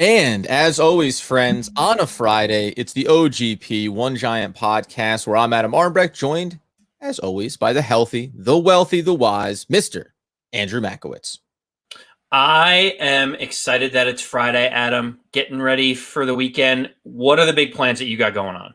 And as always, friends, on a Friday, it's the OGP, One Giant Podcast, where I'm Adam Armbrecht, joined, as always, by the healthy, the wealthy, the wise, Mr. Andrew Makowitz. I am excited that it's Friday, Adam. Getting ready for the weekend. What are the big plans that you got going on?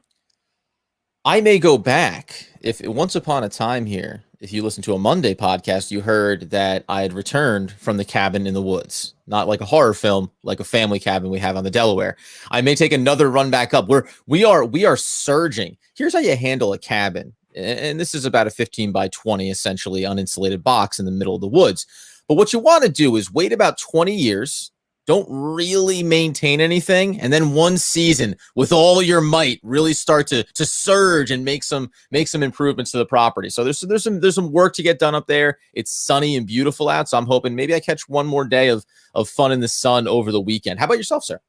I may go back. If once upon a time here, if you listen to a Monday podcast, you heard that I had returned from the cabin in the woods, not like a horror film, like a family cabin we have on the Delaware. I may take another run back up. We are surging. Here's how you handle a cabin. And this is about a 15 by 20, essentially uninsulated box in the middle of the woods. But what you want to do is wait about 20 years, don't really maintain anything, and then one season with all your might really start to surge and make some improvements to the property. So there's some work to get done up there. It's sunny and beautiful out, so I'm hoping maybe I catch one more day of fun in the sun over the weekend. How about yourself, sir?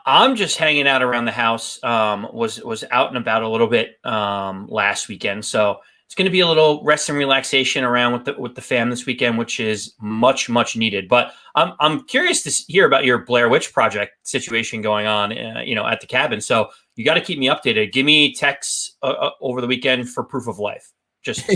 I'm just hanging out around the house. Was out and about a little bit last weekend, so it's going to be a little rest and relaxation around with the fam this weekend, which is much needed. But I'm curious to hear about your Blair Witch Project situation going on, at the cabin. So you got to keep me updated. Give me texts over the weekend for proof of life. Just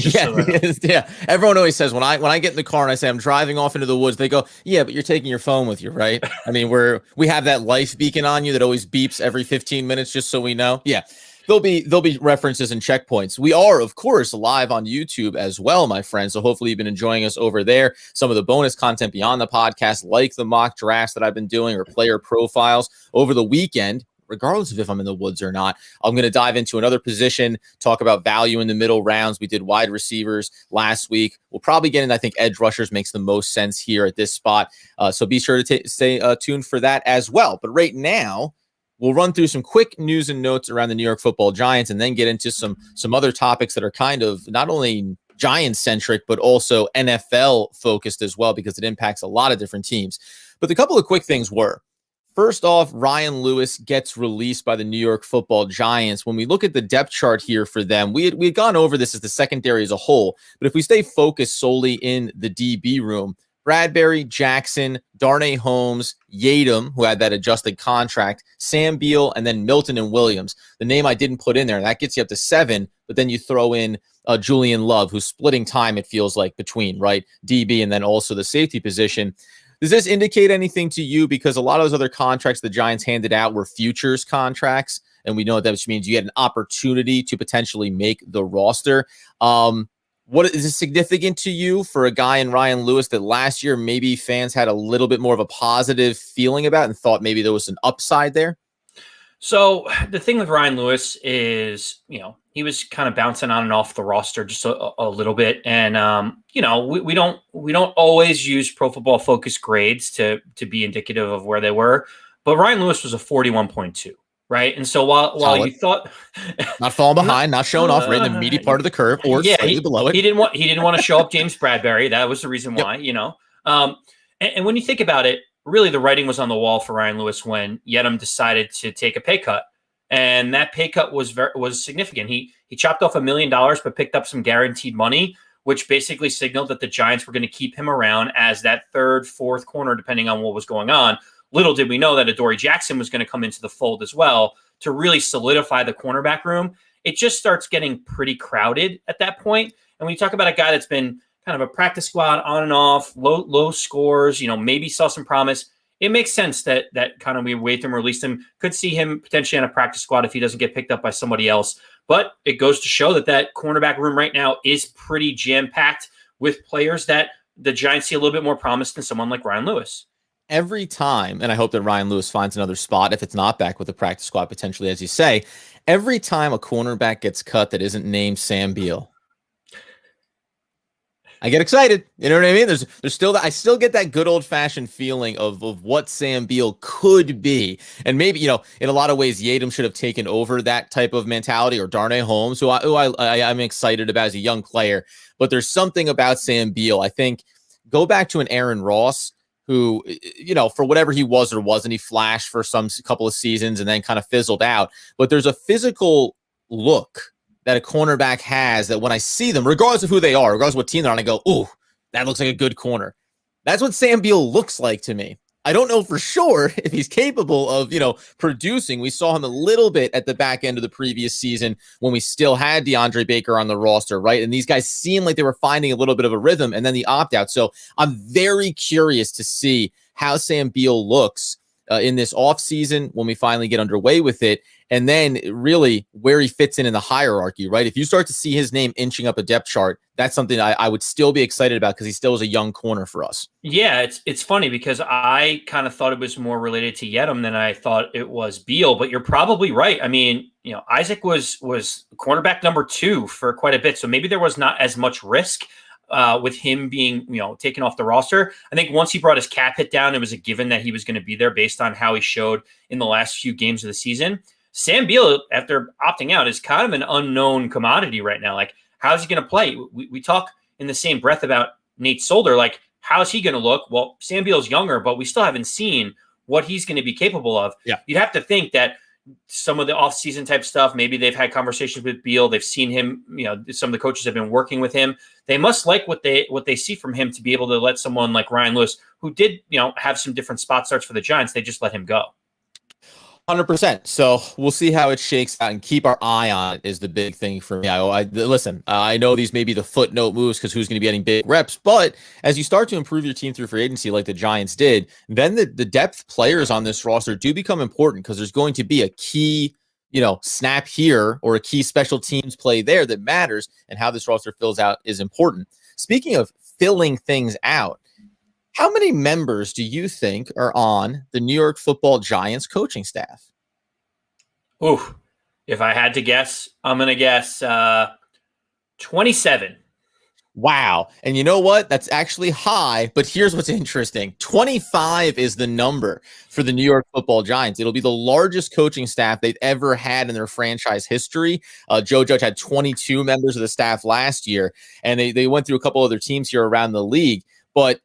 yeah. Everyone always says when I get in the car and I say I'm driving off into the woods, they go, "Yeah, but you're taking your phone with you, right?" I mean, we have that life beacon on you that always beeps every 15 minutes, just so we know. Yeah. There'll be references and checkpoints. We are, of course, live on YouTube as well, my friends. So hopefully you've been enjoying us over there. Some of the bonus content beyond the podcast, like the mock drafts that I've been doing or player profiles over the weekend. Regardless of if I'm in the woods or not, I'm going to dive into another position, talk about value in the middle rounds. We did wide receivers last week. We'll probably get in, I think, edge rushers makes the most sense here at this spot. So be sure to stay tuned for that as well. But right now, we'll run through some quick news and notes around the New York Football Giants and then get into some other topics that are kind of not only Giants-centric, but also NFL-focused as well, because it impacts a lot of different teams. But the couple of quick things were, first off, Ryan Lewis gets released by the New York Football Giants. When we look at the depth chart here for them, we had gone over this as the secondary as a whole, but if we stay focused solely in the DB room, Bradbury, Jackson, Darnay Holmes, Yadam, who had that adjusted contract, Sam Beal, and then Milton and Williams. The name I didn't put in there, that gets you up to 7, but then you throw in Julian Love, who's splitting time, it feels like, between, right, DB and then also the safety position. Does this indicate anything to you? Because a lot of those other contracts the Giants handed out were futures contracts, and we know that means you had an opportunity to potentially make the roster. What is it significant to you for a guy in Ryan Lewis that last year maybe fans had a little bit more of a positive feeling about and thought maybe there was an upside there? So the thing with Ryan Lewis is, he was kind of bouncing on and off the roster just a little bit. And, we don't always use Pro Football Focus grades to be indicative of where they were. But Ryan Lewis was a 41.2. Right. And so while you thought not falling behind, not showing off right in the meaty part of the curve or slightly below it. He didn't want to show up James Bradbury. That was the reason why, and when you think about it, really the writing was on the wall for Ryan Lewis when Yedem decided to take a pay cut. And that pay cut was significant. He chopped off $1 million, but picked up some guaranteed money, which basically signaled that the Giants were going to keep him around as that third, fourth corner, depending on what was going on. Little did we know that Adoree Jackson was going to come into the fold as well to really solidify the cornerback room. It just starts getting pretty crowded at that point. And when you talk about a guy that's been kind of a practice squad on and off, low scores, maybe saw some promise, it makes sense that kind of we waived him, released him, could see him potentially on a practice squad if he doesn't get picked up by somebody else. But it goes to show that cornerback room right now is pretty jam-packed with players that the Giants see a little bit more promise than someone like Ryan Lewis. Every time, and I hope that Ryan Lewis finds another spot if it's not back with the practice squad potentially, as you say, every time a cornerback gets cut that isn't named Sam Beal, I get excited. You know what I mean? There's still that. I still get that good old fashioned feeling of what Sam Beal could be. And maybe, in a lot of ways, Yadam should have taken over that type of mentality, or Darnay Holmes, who I'm excited about as a young player. But there's something about Sam Beal. I think go back to an Aaron Ross, who, for whatever he was or wasn't, he flashed for some couple of seasons and then kind of fizzled out. But there's a physical look that a cornerback has that when I see them, regardless of who they are, regardless of what team they're on, I go, ooh, that looks like a good corner. That's what Sam Beal looks like to me. I don't know for sure if he's capable of, producing. We saw him a little bit at the back end of the previous season when we still had DeAndre Baker on the roster, right? And these guys seemed like they were finding a little bit of a rhythm, and then the opt-out. So I'm very curious to see how Sam Beal looks in this offseason when we finally get underway with it. And then really where he fits in the hierarchy, right? If you start to see his name inching up a depth chart, that's something I would still be excited about because he still is a young corner for us. Yeah, it's funny because I kind of thought it was more related to Yedem than I thought it was Beal, but you're probably right. I mean, Isaac was cornerback number 2 for quite a bit, so maybe there was not as much risk with him being, taken off the roster. I think once he brought his cap hit down, it was a given that he was going to be there based on how he showed in the last few games of the season. Sam Beal, after opting out, is kind of an unknown commodity right now. Like, how's he going to play? We talk in the same breath about Nate Solder. Like, how's he going to look? Well, Sam Beal's younger, but we still haven't seen what he's going to be capable of. Yeah. You'd have to think that some of the off-season type stuff, maybe they've had conversations with Beal. They've seen him, some of the coaches have been working with him. They must like what they see from him to be able to let someone like Ryan Lewis, who did, have some different spot starts for the Giants, they just let him go. 100%. So we'll see how it shakes out and keep our eye on it is the big thing for me. Listen, I know these may be the footnote moves because who's going to be getting big reps, but as you start to improve your team through free agency like the Giants did, then the depth players on this roster do become important because there's going to be a key, snap here or a key special teams play there that matters, and how this roster fills out is important. Speaking of filling things out, how many members do you think are on the New York Football Giants coaching staff? Ooh, if I had to guess, I'm going to guess 27. Wow. And you know what? That's actually high, but here's what's interesting. 25 is the number for the New York Football Giants. It'll be the largest coaching staff they've ever had in their franchise history. Joe Judge had 22 members of the staff last year, and they went through a couple other teams here around the league. But,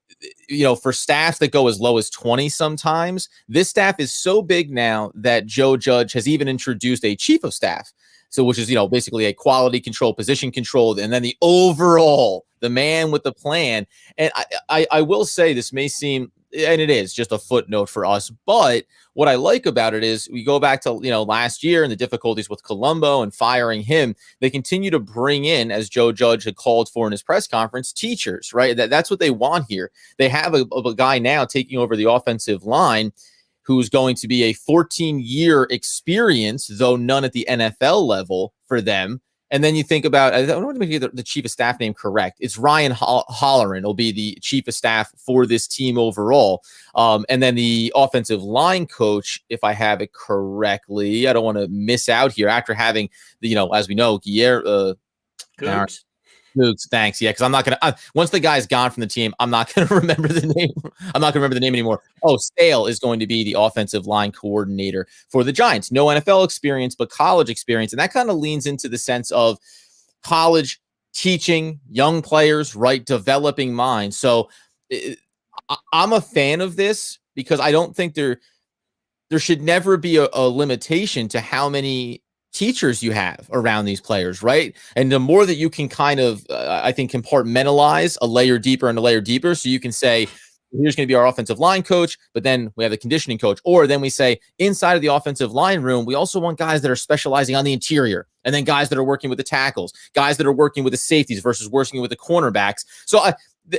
for staffs that go as low as 20 sometimes, this staff is so big now that Joe Judge has even introduced a chief of staff. So which is, basically a quality control, position control, and then the overall, the man with the plan. And I will say this may seem, and it is just a footnote for us, but what I like about it is we go back to, last year and the difficulties with Colombo and firing him. They continue to bring in, as Joe Judge had called for in his press conference, teachers, right? That's what they want here. They have a guy now taking over the offensive line who's going to be a 14-year experience, though none at the NFL level for them. And then you think about, I don't want to get the chief of staff name correct. It's Ryan Holleran will be the chief of staff for this team overall. And then the offensive line coach, if I have it correctly, I don't want to miss out here after having as we know, Googs, thanks. Yeah, because I'm not gonna. Once the guy's gone from the team, I'm not gonna remember the name. I'm not gonna remember the name anymore. Oh, Stale is going to be the offensive line coordinator for the Giants. No NFL experience, but college experience, and that kind of leans into the sense of college teaching young players, right? Developing minds. So I'm a fan of this because I don't think there should never be a limitation to how many teachers you have around these players, right? And the more that you can kind of, I think, compartmentalize a layer deeper and a layer deeper, so you can say, here's going to be our offensive line coach, but then we have the conditioning coach, or then we say inside of the offensive line room, we also want guys that are specializing on the interior, and then guys that are working with the tackles, guys that are working with the safeties versus working with the cornerbacks. So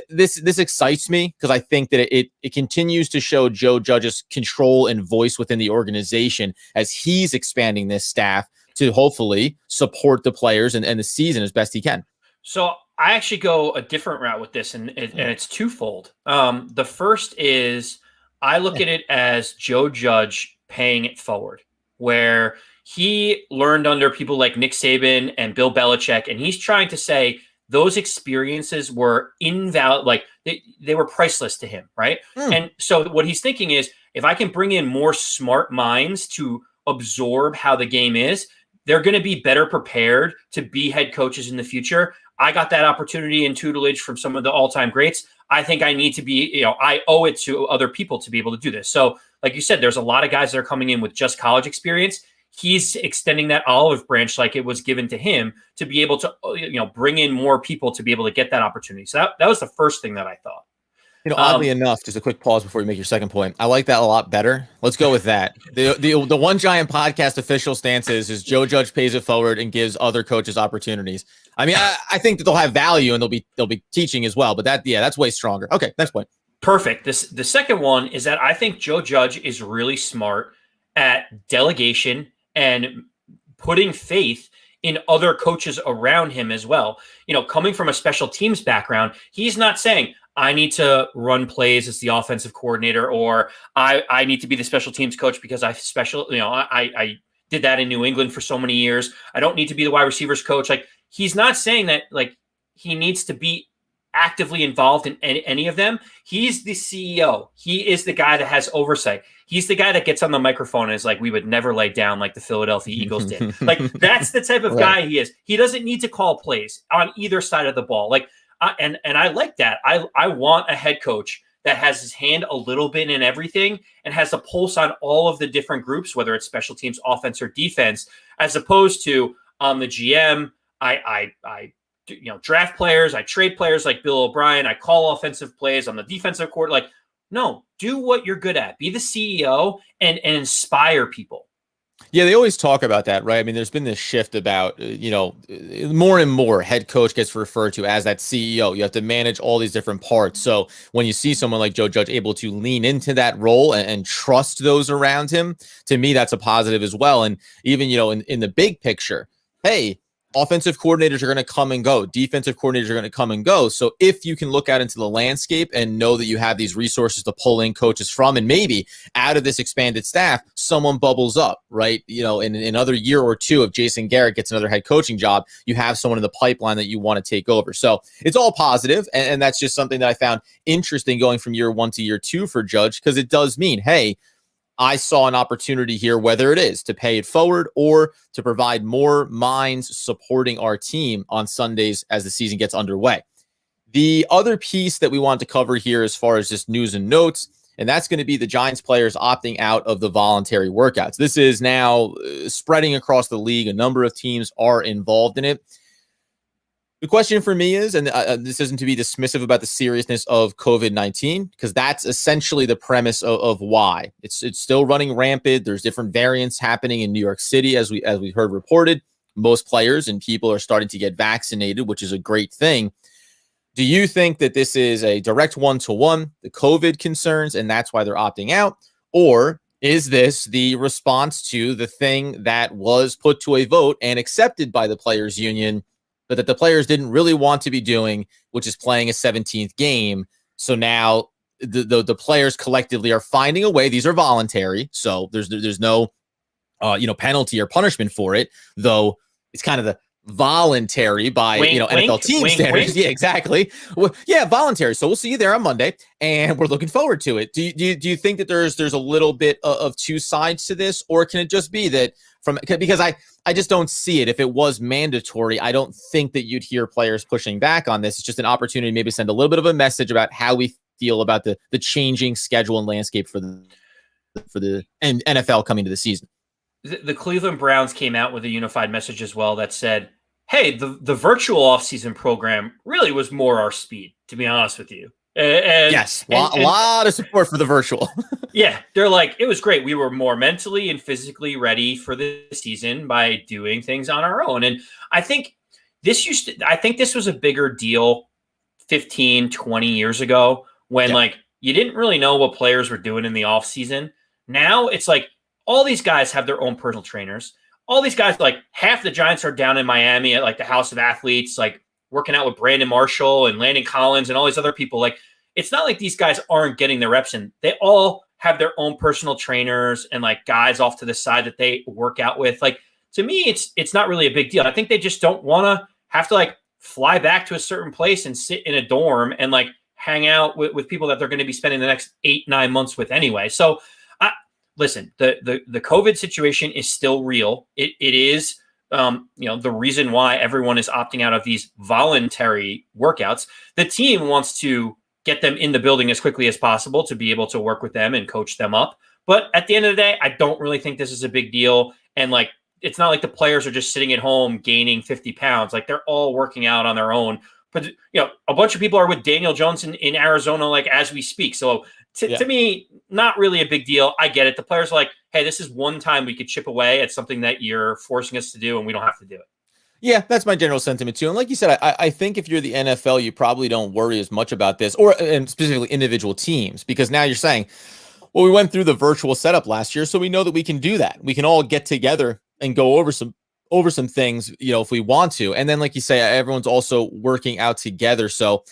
this excites me because I think that it continues to show Joe Judge's control and voice within the organization as he's expanding this staff to hopefully support the players and the season as best he can. So I actually go a different route with this, and it's twofold. The first is I look at it as Joe Judge paying it forward, where he learned under people like Nick Saban and Bill Belichick, and he's trying to say those experiences were invalid, like they were priceless to him, right? And so what he's thinking is, if I can bring in more smart minds to absorb how the game is, they're going to be better prepared to be head coaches in the future. I got that opportunity and tutelage from some of the all-time greats. I think I need to be, I owe it to other people to be able to do this. So like you said, there's a lot of guys that are coming in with just college experience. He's extending that olive branch like it was given to him to be able to, bring in more people to be able to get that opportunity. So that was the first thing that I thought. Oddly enough, just a quick pause before you make your second point. I like that a lot better. Let's go with that. The One Giant Podcast official stance is Joe Judge pays it forward and gives other coaches opportunities. I mean, I think that they'll have value and they'll be teaching as well. But that's way stronger. Okay, next point. Perfect. The second one is that I think Joe Judge is really smart at delegation and putting faith in other coaches around him as well. Coming from a special teams background, he's not saying, I need to run plays as the offensive coordinator, or I need to be the special teams coach because I did that in New England for so many years. I don't need to be the wide receivers coach. Like, he's not saying that he needs to be actively involved in any of them. He's the CEO. He is the guy that has oversight. He's the guy that gets on the microphone and is like, we would never lay down like the Philadelphia Eagles did. Like, that's the type of guy he is. He doesn't need to call plays on either side of the ball. And I like that. I want a head coach that has his hand a little bit in everything and has a pulse on all of the different groups, whether it's special teams, offense, or defense, as opposed to the GM. I draft players, I trade players like Bill O'Brien, I call offensive plays on the defensive court. Like, no, do what you're good at. Be the CEO and inspire people. Yeah, they always talk about that, right? I mean, there's been this shift about, more and more head coach gets referred to as that CEO. You have to manage all these different parts. So when you see someone like Joe Judge able to lean into that role and trust those around him, to me, that's a positive as well. And even, in the big picture, hey, offensive coordinators are going to come and go. Defensive coordinators are going to come and go. So if you can look out into the landscape and know that you have these resources to pull in coaches from, and maybe out of this expanded staff, someone bubbles up, right? In another year or two, if Jason Garrett gets another head coaching job, you have someone in the pipeline that you want to take over. So it's all positive, and that's just something that I found interesting going from year one to year two for Judge, because it does mean, hey, I saw an opportunity here, whether it is to pay it forward or to provide more minds supporting our team on Sundays as the season gets underway. The other piece that we want to cover here as far as just news and notes, and that's going to be the Giants players opting out of the voluntary workouts. This is now spreading across the league. A number of teams are involved in it. The question for me is, and this isn't to be dismissive about the seriousness of COVID-19, because that's essentially the premise of why. It's still running rampant. There's different variants happening in New York City, as we heard reported. Most players and people are starting to get vaccinated, which is a great thing. Do you think that this is a direct one-to-one, the COVID concerns, and that's why they're opting out? Or is this the response to the thing that was put to a vote and accepted by the players' union, but that the players didn't really want to be doing, which is playing a 17th game? So now the players collectively are finding a way. These are voluntary, so there's no penalty or punishment for it, though it's kind of the voluntary by NFL team standards. Wink. Yeah, exactly. Well, yeah, voluntary. So we'll see you there on Monday, and we're looking forward to it. Do you think that there's a little bit of two sides to this, or can it just be that because I just don't see it. If it was mandatory, I don't think that you'd hear players pushing back on this. It's just an opportunity to maybe send a little bit of a message about how we feel about the changing schedule and landscape for the NFL coming to the season. The Cleveland Browns came out with a unified message as well that said, hey, the virtual offseason program really was more our speed, to be honest with you. Yes, a lot of support for the virtual. Yeah, they're like, it was great. We were more mentally and physically ready for the season by doing things on our own. And I think this was a bigger deal 15, 20 years ago when you didn't really know what players were doing in the off season. Now it's like all these guys have their own personal trainers. All these guys, like half the Giants are down in Miami at like the House of Athletes, like working out with Brandon Marshall and Landon Collins and all these other people. Like, it's not like these guys aren't getting their reps in. They all have their own personal trainers and like guys off to the side that they work out with. Like, to me, it's not really a big deal. I think they just don't want to have to like fly back to a certain place and sit in a dorm and like hang out with people that they're going to be spending the next 8-9 months with anyway. So listen, the COVID situation is still real. It is, the reason why everyone is opting out of these voluntary workouts. The team wants to get them in the building as quickly as possible to be able to work with them and coach them up. But at the end of the day, I don't really think this is a big deal. And like, it's not like the players are just sitting at home gaining 50 pounds. Like, they're all working out on their own, but a bunch of people are with Daniel Jones in Arizona, like as we speak. So to me, not really a big deal. I get it. The players are like, hey, this is one time we could chip away at something that you're forcing us to do, and we don't have to do it. Yeah, that's my general sentiment too. And like you said, I think if you're the NFL, you probably don't worry as much about this, and specifically individual teams, because now you're saying, well, we went through the virtual setup last year, so we know that we can do that. We can all get together and go over some things, if we want to. And then, like you say, everyone's also working out together. So,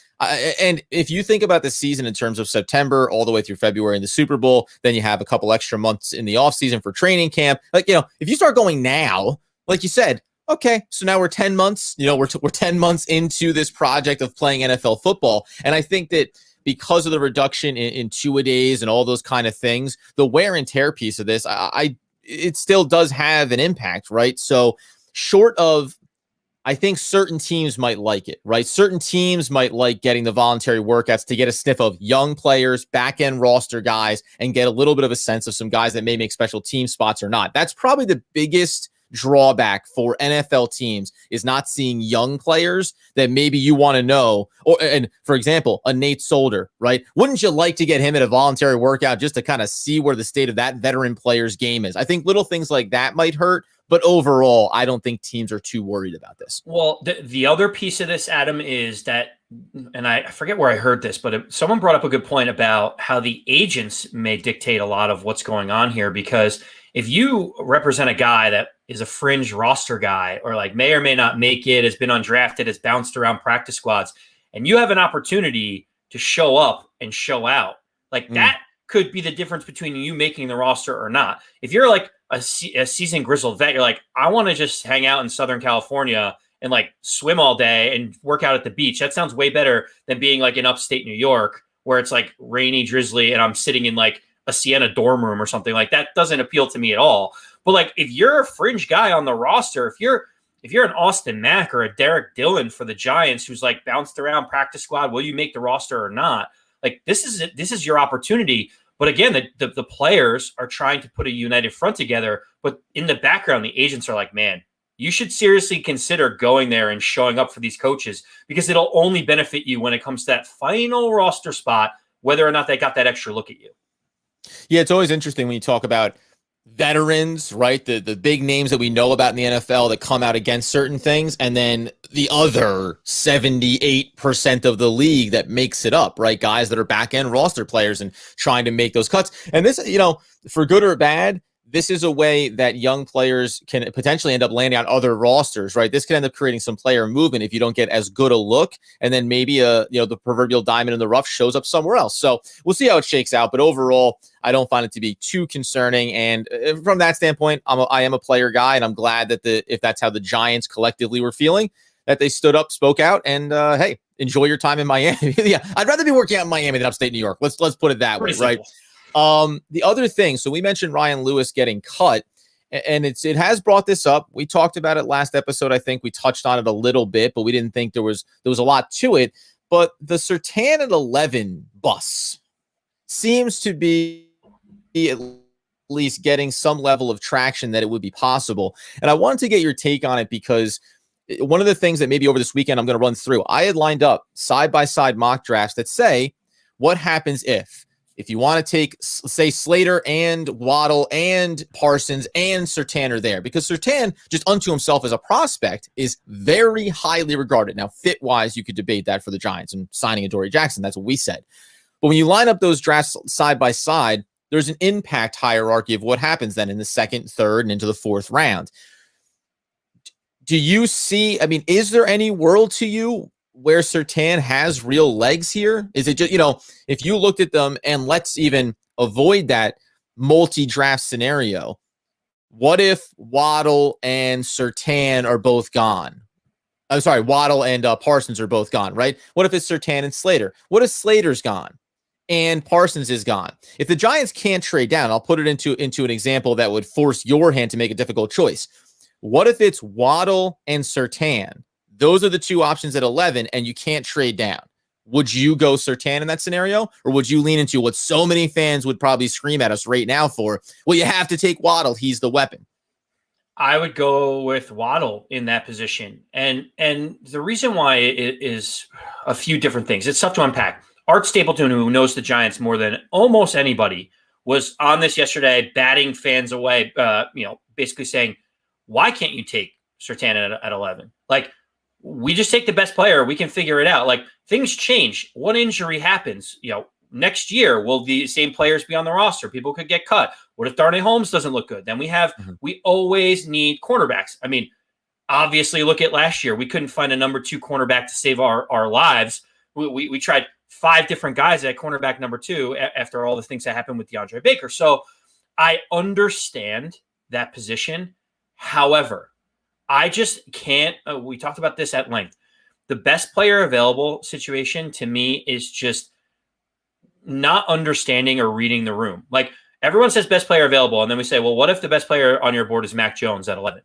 and if you think about the season in terms of September all the way through February and the Super Bowl, then you have a couple extra months in the offseason for training camp. Like, if you start going now, like you said, okay, so now we're 10 months, we're 10 months into this project of playing NFL football. And I think that because of the reduction in two-a-days and all those kind of things, the wear and tear piece of this, it still does have an impact, right? So short of, I think certain teams might like it, right? Certain teams might like getting the voluntary workouts to get a sniff of young players, back-end roster guys, and get a little bit of a sense of some guys that may make special team spots or not. That's probably the biggest drawback for NFL teams, is not seeing young players that maybe you want to know. And for example, a Nate Solder, right? Wouldn't you like to get him at a voluntary workout just to kind of see where the state of that veteran player's game is? I think little things like that might hurt, but overall, I don't think teams are too worried about this. Well, the other piece of this, Adam, is that, and I forget where I heard this, but someone brought up a good point about how the agents may dictate a lot of what's going on here, because if you represent a guy that is a fringe roster guy, or like may or may not make it, has been undrafted, has bounced around practice squads, and you have an opportunity to show up and show out, like that could be the difference between you making the roster or not. If you're like a seasoned grizzled vet, you're like, I want to just hang out in Southern California and like swim all day and work out at the beach. That sounds way better than being like in upstate New York, where it's like rainy, drizzly, and I'm sitting in like a Sienna dorm room or something. Like that doesn't appeal to me at all. But like, if you're a fringe guy on the roster, if you're an Austin Mack or a Derek Dillon for the Giants, who's like bounced around practice squad, will you make the roster or not? Like, this is your opportunity. But again, the players are trying to put a united front together. But in the background, the agents are like, man, you should seriously consider going there and showing up for these coaches, because it'll only benefit you when it comes to that final roster spot, whether or not they got that extra look at you. Yeah, it's always interesting when you talk about veterans, right? The big names that we know about in the NFL that come out against certain things, and then the other 78% of the league that makes it up, right? Guys that are back-end roster players and trying to make those cuts. And this, for good or bad, this is a way that young players can potentially end up landing on other rosters, right? This can end up creating some player movement if you don't get as good a look, and then maybe the proverbial diamond in the rough shows up somewhere else. So we'll see how it shakes out. But overall, I don't find it to be too concerning. And from that standpoint, I am a player guy, and I'm glad that if that's how the Giants collectively were feeling, that they stood up, spoke out, and hey, enjoy your time in Miami. Yeah, I'd rather be working out in Miami than upstate New York. Let's put it that way, right? The other thing, so we mentioned Ryan Lewis getting cut, and it has brought this up. We talked about it last episode. I think we touched on it a little bit, but we didn't think there was a lot to it. But the Surtain at 11 bus seems to be at least getting some level of traction that it would be possible. And I wanted to get your take on it, because one of the things that maybe over this weekend I'm going to run through, I had lined up side-by-side mock drafts that say, what happens if you want to take, say, Slater and Waddle and Parsons and Surtain are there, because Surtain, just unto himself as a prospect, is very highly regarded. Now, fit-wise, you could debate that for the Giants and signing Adoree Jackson. That's what we said. But when you line up those drafts side by side, there's an impact hierarchy of what happens then in the second, third, and into the fourth round. Do you see, is there any world to you where Surtain has real legs here? Is it just, if you looked at them, and let's even avoid that multi-draft scenario, what if Waddle and Surtain are both gone? I'm sorry, Waddle and Parsons are both gone, right? What if it's Surtain and Slater? What if Slater's gone and Parsons is gone? If the Giants can't trade down, I'll put it into an example that would force your hand to make a difficult choice. What if it's Waddle and Surtain? Those are the two options at 11, and you can't trade down. Would you go Surtain in that scenario, or would you lean into what so many fans would probably scream at us right now for? Well, you have to take Waddle. He's the weapon. I would go with Waddle in that position. And the reason why it is a few different things. It's tough to unpack. Art Stapleton, who knows the Giants more than almost anybody, was on this yesterday, batting fans away, basically saying, why can't you take Surtain at 11? Like, we just take the best player. We can figure it out. Like, things change. One injury happens, next year, will the same players be on the roster? People could get cut. What if Darnay Holmes doesn't look good? Then we always need cornerbacks. I mean, obviously, look at last year. We couldn't find a number 2 cornerback to save our lives. We tried 5 different guys at cornerback number 2 after all the things that happened with DeAndre Baker. So I understand that position. However, I just can't. We talked about this at length. The best player available situation to me is just not understanding or reading the room. Like, everyone says best player available, and then we say, well, what if the best player on your board is Mac Jones at 11?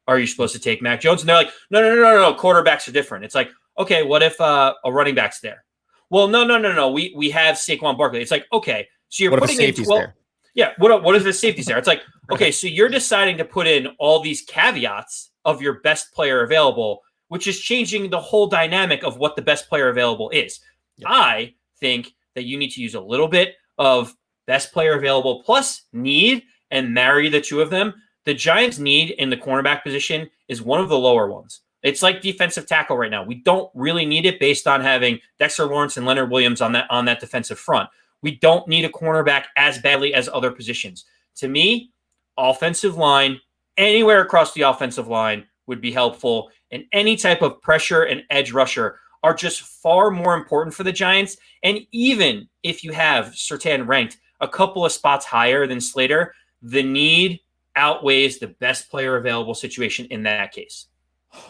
Are you supposed to take Mac Jones? And they're like, no. Quarterbacks are different. It's like, okay, what if a running back's there? Well, no. We have Saquon Barkley. It's like, okay, so you're putting in 12. There? Yeah. What if the safety's there? It's like, okay, so you're deciding to put in all these caveats of your best player available, which is changing the whole dynamic of what the best player available is. Yep. I think that you need to use a little bit of best player available plus need and marry the two of them. The Giants' need in the cornerback position is one of the lower ones. It's like defensive tackle right now. We don't really need it based on having Dexter Lawrence and Leonard Williams on that defensive front. We don't need a cornerback as badly as other positions. To me, offensive line, anywhere across the offensive line would be helpful, and any type of pressure and edge rusher are just far more important for the Giants. And even if you have Surtain ranked a couple of spots higher than Slater, the need outweighs the best player available situation in that case.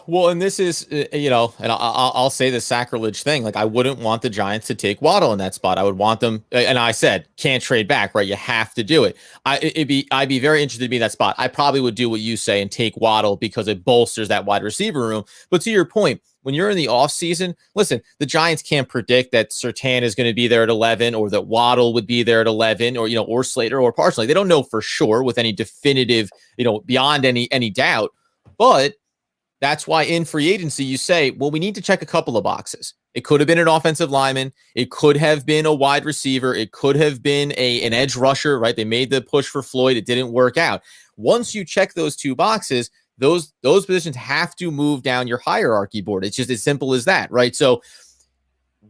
Well, and this is, and I'll say the sacrilege thing. Like, I wouldn't want the Giants to take Waddle in that spot. I would want them, and I said, can't trade back, right? You have to do it. I'd be very interested to be in that spot. I probably would do what you say and take Waddle because it bolsters that wide receiver room. But to your point, when you're in the offseason, listen, the Giants can't predict that Surtain is going to be there at 11 or that Waddle would be there at 11 or Slater or Parsley. They don't know for sure with any definitive, beyond any doubt. But that's why in free agency, you say, well, we need to check a couple of boxes. It could have been an offensive lineman. It could have been a wide receiver. It could have been an edge rusher, right? They made the push for Floyd. It didn't work out. Once you check those 2 boxes, those positions have to move down your hierarchy board. It's just as simple as that, right? So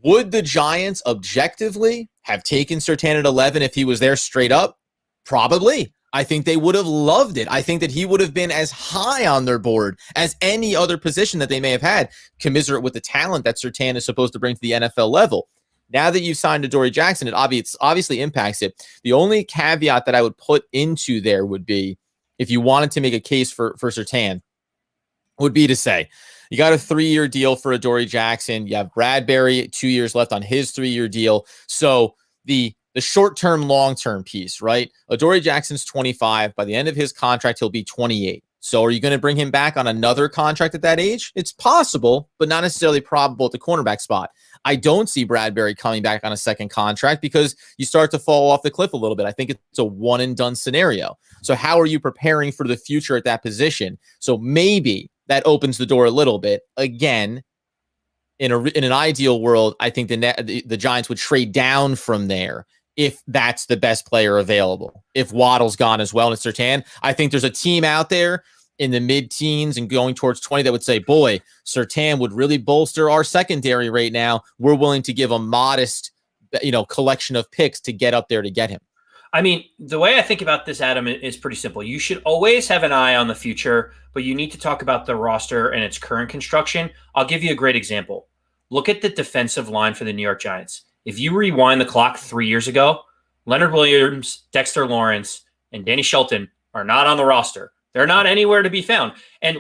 would the Giants objectively have taken Surtain at 11 if he was there straight up? Probably. I think they would have loved it. I think that he would have been as high on their board as any other position that they may have had, commiserate with the talent that Surtain is supposed to bring to the NFL level. Now that you've signed Adoree Jackson, it obviously impacts it. The only caveat that I would put into there would be, if you wanted to make a case for Surtain, would be to say, you got a 3-year deal for Adoree Jackson. You have Bradbury, 2 years left on his 3-year deal. So the short-term, long-term piece, right? Adoree Jackson's 25. By the end of his contract, he'll be 28. So are you going to bring him back on another contract at that age? It's possible, but not necessarily probable at the cornerback spot. I don't see Bradbury coming back on a second contract because you start to fall off the cliff a little bit. I think it's a one-and-done scenario. So how are you preparing for the future at that position? So maybe that opens the door a little bit. Again, in an ideal world, I think the Giants would trade down from there if that's the best player available. If Waddle's gone as well and it's Surtain, I think there's a team out there in the mid-teens and going towards 20 that would say, boy, Surtain would really bolster our secondary right now. We're willing to give a modest, collection of picks to get up there to get him. I mean, the way I think about this, Adam, is pretty simple. You should always have an eye on the future, but you need to talk about the roster and its current construction. I'll give you a great example. Look at the defensive line for the New York Giants. If you rewind the clock 3 years ago, Leonard Williams, Dexter Lawrence, and Danny Shelton are not on the roster. They're not anywhere to be found. And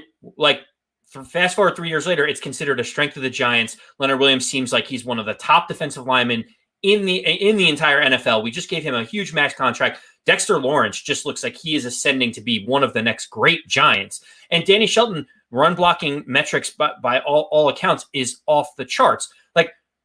fast forward 3 years later, it's considered a strength of the Giants. Leonard Williams seems like he's one of the top defensive linemen in the entire NFL. We just gave him a huge max contract. Dexter Lawrence just looks like he is ascending to be one of the next great Giants. And Danny Shelton, run blocking metrics by all accounts, is off the charts.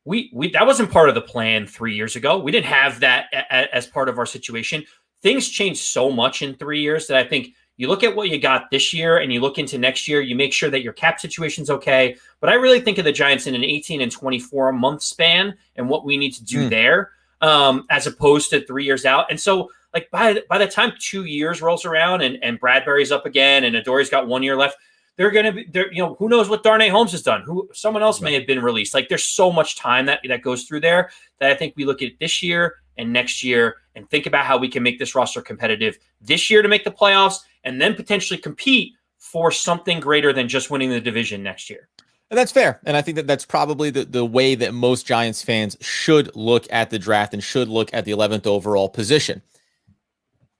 We that wasn't part of the plan 3 years ago. We didn't have that as part of our situation. Things changed so much in 3 years that I think You look at what you got this year and you look into next year, you make sure that your cap situation's okay. But I really think of the Giants in an 18 and 24 month span and what we need to do there, as opposed to 3 years out. And so like by the time 2 years rolls around and Bradbury's up again and Adore's got 1 year left, they're going to be there. You know, who knows what Darnay Holmes has done? Who someone else may have been released. Like there's so much time that goes through there that I think we look at this year and next year and think about how we can make this roster competitive this year to make the playoffs and then potentially compete for something greater than just winning the division next year. And that's fair. And I think that that's probably the way that most Giants fans should look at the draft and should look at the 11th overall position.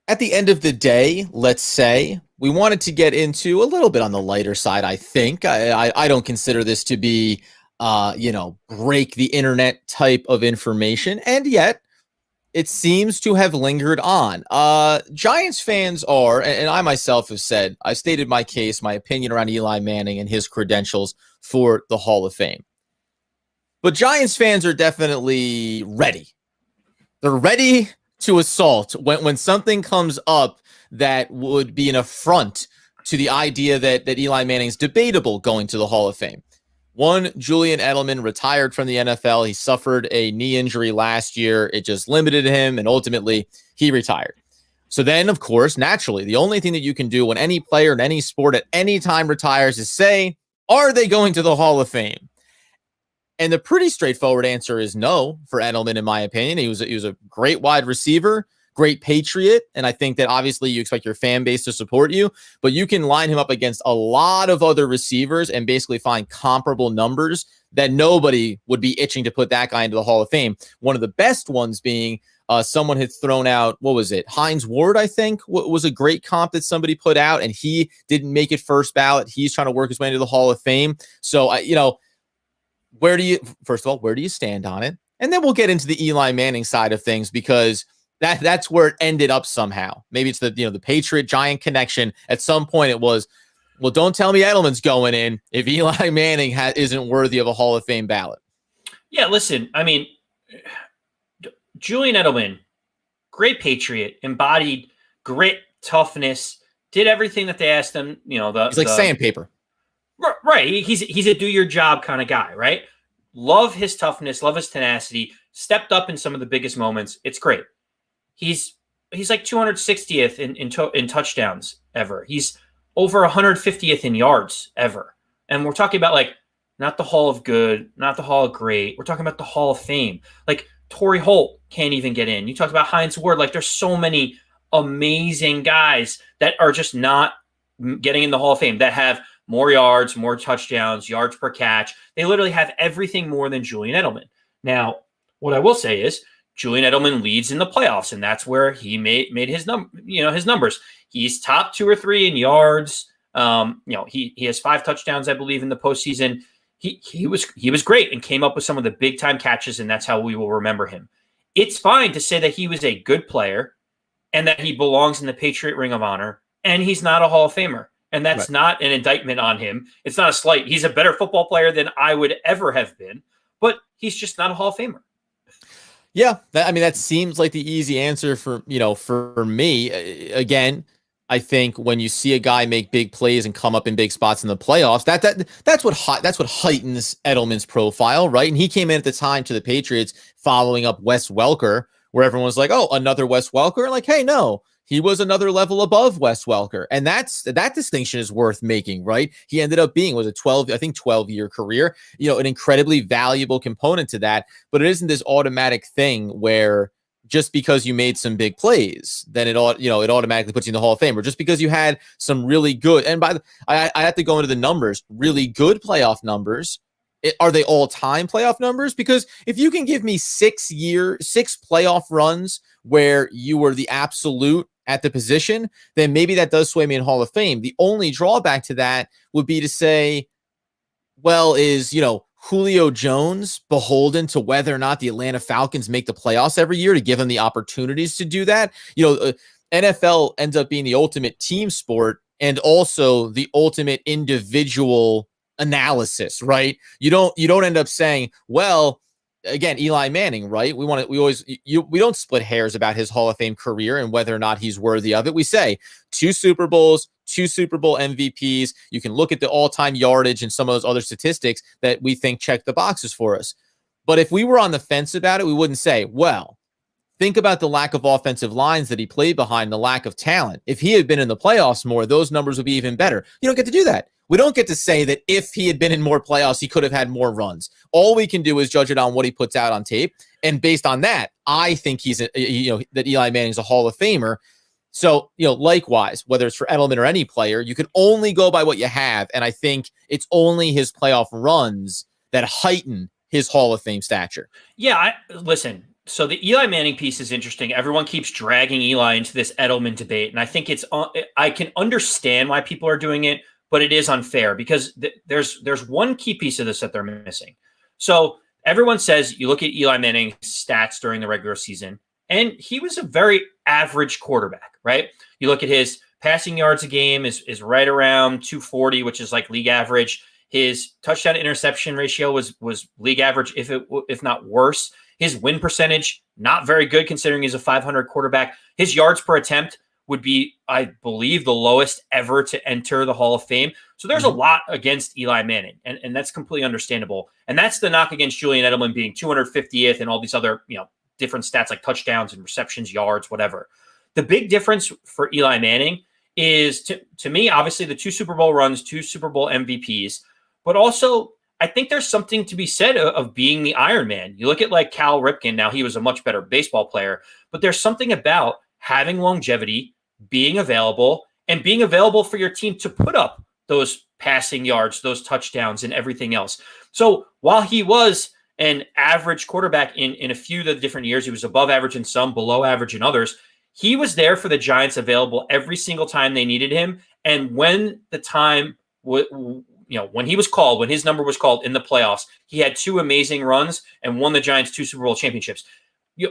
At the end of the day, let's say we wanted to get into a little bit on the lighter side. I think I don't consider this to be, break the internet type of information. And yet it seems to have lingered on. Giants fans are, and I myself have said, I stated my case, my opinion around Eli Manning and his credentials for the Hall of Fame. But Giants fans are definitely ready. They're ready to assault when something comes up that would be an affront to the idea that Eli Manning's debatable going to the Hall of Fame. One, Julian Edelman retired from the NFL. He suffered a knee injury last year. It just limited him, and ultimately he retired. So then, of course, naturally, the only thing that you can do when any player in any sport at any time retires is say, are they going to the Hall of Fame? And the pretty straightforward answer is no for Edelman, in my opinion. He was a great wide receiver, great Patriot, and I think that obviously you expect your fan base to support you, but you can line him up against a lot of other receivers and basically find comparable numbers that nobody would be itching to put that guy into the Hall of Fame. One of the best ones being someone had thrown out, what was it? Hines Ward, I think, was a great comp that somebody put out, and he didn't make it first ballot. He's trying to work his way into the Hall of Fame. So, where do you stand on it? And then we'll get into the Eli Manning side of things, because that's where it ended up somehow. Maybe it's the Patriot Giant connection. At some point it was, well, don't tell me Edelman's going in if Eli Manning isn't worthy of a Hall of Fame ballot. Yeah, listen, I mean, Julian Edelman, great Patriot, embodied grit, toughness, did everything that they asked him. He's like sandpaper. Right. He's a do your job kind of guy, right? Love his toughness, love his tenacity, stepped up in some of the biggest moments. It's great. He's like 260th in touchdowns ever. He's over 150th in yards ever. And we're talking about like not the Hall of Good, not the Hall of Great. We're talking about the Hall of Fame. Like Torrey Holt can't even get in. You talked about Hines Ward. Like there's so many amazing guys that are just not getting in the Hall of Fame that have more yards, more touchdowns, yards per catch. They literally have everything more than Julian Edelman. Now, what I will say is Julian Edelman leads in the playoffs, and that's where he made his numbers. He's top 2 or 3 in yards. He has 5 touchdowns, I believe, in the postseason. He was great and came up with some of the big time catches, and that's how we will remember him. It's fine to say that he was a good player and that he belongs in the Patriot Ring of Honor, and he's not a Hall of Famer. And that's not an indictment on him. It's not a slight. He's a better football player than I would ever have been, but he's just not a Hall of Famer. Yeah, that seems like the easy answer for me. Again, I think when you see a guy make big plays and come up in big spots in the playoffs, that's what heightens Edelman's profile, right? And he came in at the time to the Patriots following up Wes Welker, where everyone was like, "Oh, another Wes Welker." Like, hey, no. He was another level above Wes Welker. And that distinction is worth making, right? He ended up being, was a 12-year career, an incredibly valuable component to that. But it isn't this automatic thing where just because you made some big plays, then it automatically puts you in the Hall of Fame. Or just because you had some really good, and I have to go into the numbers, really good playoff numbers. Are they all-time playoff numbers? Because if you can give me 6 playoff runs where you were the absolute at the position, then maybe that does sway me in Hall of Fame. The only drawback to that would be to say, well, is, Julio Jones beholden to whether or not the Atlanta Falcons make the playoffs every year to give him the opportunities to do that? NFL ends up being the ultimate team sport and also the ultimate individual analysis, right? You don't end up saying, well, again, Eli Manning, right? We don't split hairs about his Hall of Fame career and whether or not he's worthy of it. We say 2 Super Bowls, 2 Super Bowl MVPs. You can look at the all-time yardage and some of those other statistics that we think check the boxes for us. But if we were on the fence about it, we wouldn't say, well, think about the lack of offensive lines that he played behind, the lack of talent. If he had been in the playoffs more, those numbers would be even better. You don't get to do that. We don't get to say that if he had been in more playoffs, he could have had more runs. All we can do is judge it on what he puts out on tape. And based on that, I think that Eli Manning's a Hall of Famer. So, likewise, whether it's for Edelman or any player, you can only go by what you have. And I think it's only his playoff runs that heighten his Hall of Fame stature. Yeah, listen. So the Eli Manning piece is interesting. Everyone keeps dragging Eli into this Edelman debate. And I think I can understand why people are doing it, but it is unfair because there's one key piece of this that they're missing. So everyone says you look at Eli Manning's stats during the regular season, and he was a very average quarterback, right? You look at his passing yards a game is right around 240, which is like league average. His touchdown interception ratio was league average, if not worse. His win percentage, not very good considering he's a 500 quarterback. His yards per attempt would be, I believe, the lowest ever to enter the Hall of Fame. So there's a lot against Eli Manning, and that's completely understandable. And that's the knock against Julian Edelman being 250th and all these other, different stats like touchdowns and receptions, yards, whatever. The big difference for Eli Manning is, to me, obviously the 2 Super Bowl runs, 2 Super Bowl MVPs, but also I think there's something to be said of being the Iron Man. You look at like Cal Ripken. Now he was a much better baseball player, but there's something about having longevity, being available, and being available for your team to put up those passing yards, those touchdowns, and everything else. So while he was an average quarterback in a few of the different years, he was above average in some, below average in others. He was there for the Giants, available every single time they needed him. And when the time when he was called, when his number was called in the playoffs, he had 2 amazing runs and won the Giants 2 Super Bowl championships.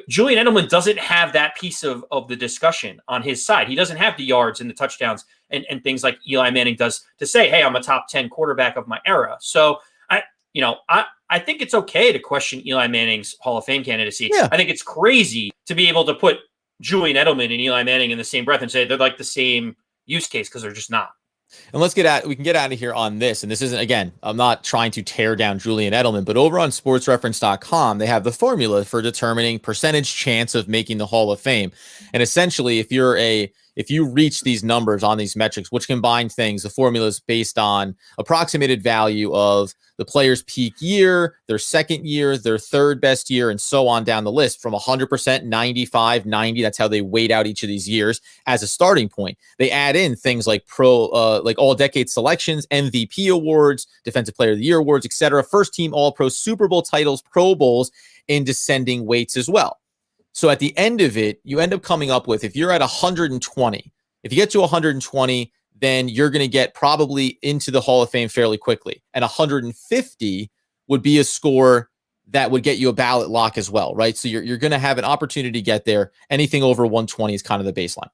Julian Edelman doesn't have that piece of the discussion on his side. He doesn't have the yards and the touchdowns and things like Eli Manning does to say, hey, I'm a top 10 quarterback of my era. So I think it's okay to question Eli Manning's Hall of Fame candidacy. Yeah. I think it's crazy to be able to put Julian Edelman and Eli Manning in the same breath and say they're like the same use case, because they're just not. And we can get out of here on this. And this isn't, again, I'm not trying to tear down Julian Edelman, but over on sportsreference.com, they have the formula for determining percentage chance of making the Hall of Fame. And essentially, if you reach these numbers on these metrics, which combine things, the formula is based on approximated value of the player's peak year, their second year, their third best year, and so on down the list from 100%, 95, 90. That's how they weight out each of these years as a starting point. They add in things like like all decade selections, MVP awards, defensive player of the year awards, etc. First team All-Pro, Super Bowl titles, Pro Bowls in descending weights as well. So at the end of it, you end up coming up with, if you're at 120, if you get to 120, then you're going to get probably into the Hall of Fame fairly quickly. And 150 would be a score that would get you a ballot lock as well, right? So you're going to have an opportunity to get there. Anything over 120 is kind of the baseline.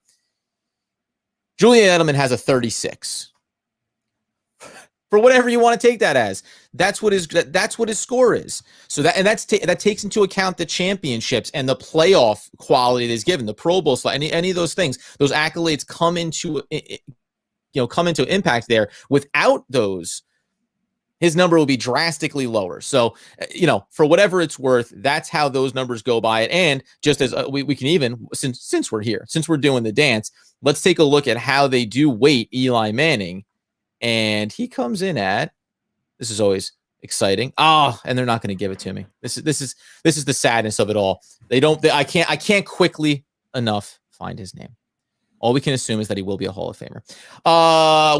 Julian Edelman has a 36. For whatever you want to take that as, that's what his score is. So that takes into account the championships and the playoff quality that is given, the Pro Bowl slot, any of those things. Those accolades come into impact there. Without those, his number will be drastically lower. So, for whatever it's worth, that's how those numbers go by it. And just as we can even, since we're here, since we're doing the dance, let's take a look at how they do weight Eli Manning. And he comes in at, this is always exciting. And they're not going to give it to me. This is the sadness of it all. I can't quickly enough find his name. All we can assume is that he will be a Hall of Famer.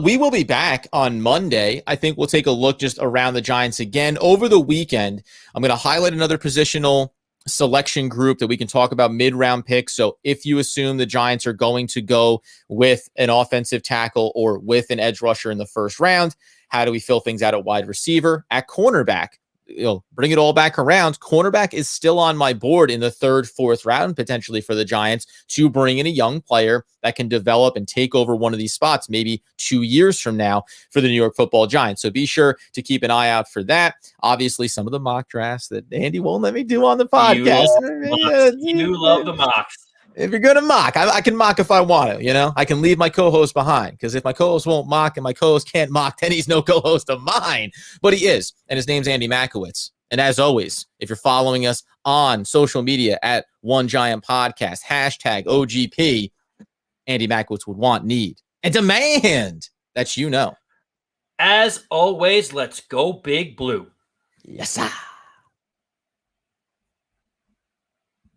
We will be back on Monday. I think we'll take a look just around the Giants again. Over the weekend, I'm going to highlight another positional selection group that we can talk about mid-round picks. So if you assume the Giants are going to go with an offensive tackle or with an edge rusher in the first round, how do we fill things out at wide receiver? At cornerback, bring it all back around. Cornerback is still on my board in the 3rd, 4th round, potentially for the Giants, to bring in a young player that can develop and take over one of these spots, maybe 2 years from now for the New York Football Giants. So be sure to keep an eye out for that. Obviously, some of the mock drafts that Andy won't let me do on the podcast. You love the mocks. If you're going to mock, I can mock if I want to, I can leave my co-host behind, because if my co-host won't mock and my co-host can't mock, then he's no co-host of mine. But he is, and his name's Andy Makowitz. And as always, if you're following us on social media at One Giant Podcast, hashtag OGP, Andy Makowitz would want, need, and demand that you know. As always, let's go Big Blue. Yes, sir.